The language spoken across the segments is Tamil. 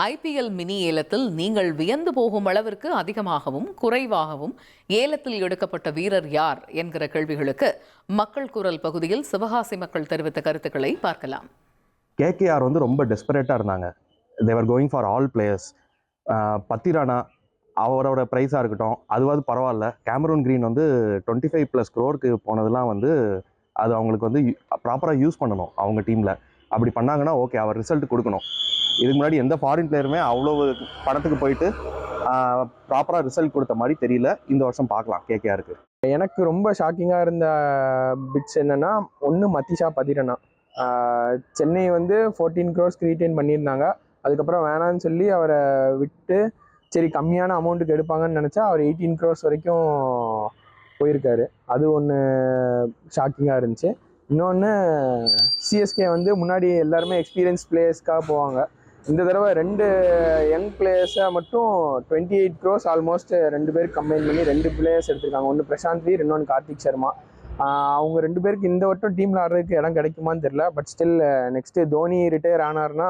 ஐபிஎல் மினி ஏலத்தில் நீங்கள் வியந்து போகும் அளவிற்கு அதிகமாகவும் குறைவாகவும் ஏலத்தில் எடுக்கப்பட்ட வீரர் யார் என்கிற கேள்விகளுக்கு மக்கள் குரல் பகுதியில் சிவகாசி மக்கள் தெரிவித்த கருத்துக்களை பார்க்கலாம். கேகேஆர் ரொம்ப டெஸ்பரேட்டாக இருந்தாங்க. They were going for all players. Pathirana அவரோட ப்ரைஸாக இருக்கட்டும், அதுவாது பரவாயில்ல. கேமரூன் கிரீன் 25+ crore போனதெல்லாம் அது அவங்களுக்கு ப்ராப்பராக யூஸ் பண்ணணும் அவங்க டீமில். அப்படி பண்ணாங்கன்னா ஓகே, அவர் ரிசல்ட் கொடுக்கணும். இதுக்கு முன்னாடி எந்த ஃபாரின் பிளேயருமே அவ்வளோ பணத்துக்கு போயிட்டு ப்ராப்பராக ரிசல்ட் கொடுத்த மாதிரி தெரியல. இந்த வருஷம் பார்க்கலாம் கேகேஆருக்கு. எனக்கு ரொம்ப ஷாக்கிங்காக இருந்த பிட்ஸ் என்னென்னா, ஒன்று மத்திஷா பதிரனா. சென்னை 14 crores ரீட்டைன் பண்ணியிருந்தாங்க. அதுக்கப்புறம் வேணான்னு சொல்லி அவரை விட்டு சரி கம்மியான அமௌண்ட்டுக்கு எடுப்பாங்கன்னு நினச்சா அவர் 18 crores வரைக்கும் போயிருக்காரு. அது ஒன்று ஷாக்கிங்காக இருந்துச்சு. இன்னொன்று சிஎஸ்கே முன்னாடி எல்லாருமே எக்ஸ்பீரியன்ஸ் பிளேயர்ஸ்க்காக போவாங்க. இந்த தடவை 2 யங் பிளேயர்ஸை மட்டும் 28 crores ஆல்மோஸ்ட் 2 பேருக்கு கம்பைன் பண்ணி 2 பிளேயர்ஸ் எடுத்திருக்காங்க. ஒன்று பிரசாந்த் வீர், இன்னொன்று கார்த்திக் சர்மா. அவங்க 2 பேருக்கு இந்த வட்டம் டீமில் ஆடுறதுக்கு இடம் கிடைக்குமான்னு தெரியல. But still next Dhoni retire ஆனார்னா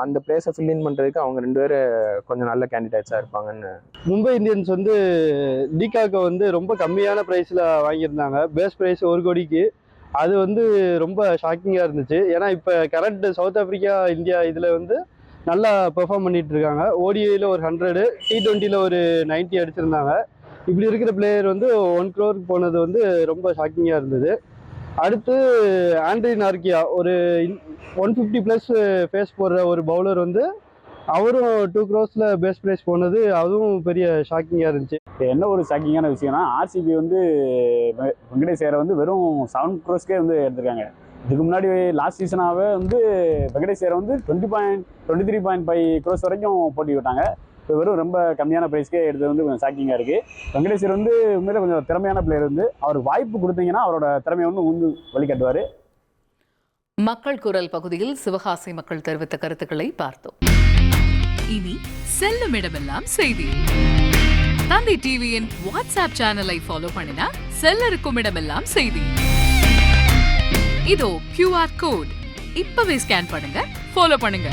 அந்த பிளேஸை ஃபில்இன் பண்ணுறதுக்கு அவங்க 2 பேர் கொஞ்சம் நல்ல கேண்டிடேட்ஸாக இருப்பாங்கன்னு. மும்பை இந்தியன்ஸ் டிகாக்கை ரொம்ப கம்மியான ப்ரைஸில் வாங்கியிருந்தாங்க. பேஸ் ப்ரைஸ் 1 கோடிக்கு. அது ரொம்ப ஷாக்கிங்காக இருந்துச்சு. ஏன்னா இப்போ கரண்ட் சவுத் ஆஃப்ரிக்கா இந்தியா இதில் நல்லா பெர்ஃபார்ம் பண்ணிட்டு இருக்காங்க. ஓடிஐயில் ஒரு 100, T20யில் ஒரு 90 அடிச்சிருந்தாங்க. இப்படி இருக்கிற பிளேயர் 1 crore போனது ரொம்ப ஷாக்கிங்காக இருந்தது. அடுத்து ஆண்ட்ரி நார்கியா, ஒரு 150+ ஃபேஸ் போடுற ஒரு பவுலர் அவரும் 2 crores பேஸ் ப்ரைஸ் போனது, அதுவும் பெரிய ஷாக்கிங்காக இருந்துச்சு. என்ன ஒரு ஷாக்கிங்கான விஷயம்னா, ஆர்சிபி வெங்கடேஷ் ஐயரை வெறும் 7 crores எடுத்திருக்காங்க. இதுக்கு முன்னாடி லாஸ்ட் சீசனாகவே வெங்கடேஷ் ஐயரை 23.5 crores வரைக்கும் போட்டி விட்டாங்க. இப்போ வெறும் ரொம்ப கம்மியான ப்ரைஸ்க்கே எடுத்தது கொஞ்சம் ஷாக்கிங்காக இருக்குது. வெங்கடேஷ் ஐயர் உண்மையிலே கொஞ்சம் திறமையான பிளேயர். அவருக்கு வாய்ப்பு கொடுத்தீங்கன்னா அவரோட திறமையை வழிகாட்டுவார். மக்கள் குரல் பகுதியில் சிவகாசி மக்கள் தெரிவித்த கருத்துக்களை பார்த்தோம். இனி செல்லும் இடமெல்லாம் செய்தி. தந்தி டிவியின் வாட்ஸ்அப் சேனலை ஃபாலோ பண்ணினா செல்ல இருக்கும் இடமெல்லாம் செய்தி. இதோ QR கோட் இப்பவே ஸ்கேன் பண்ணுங்க, ஃபாலோ பண்ணுங்க.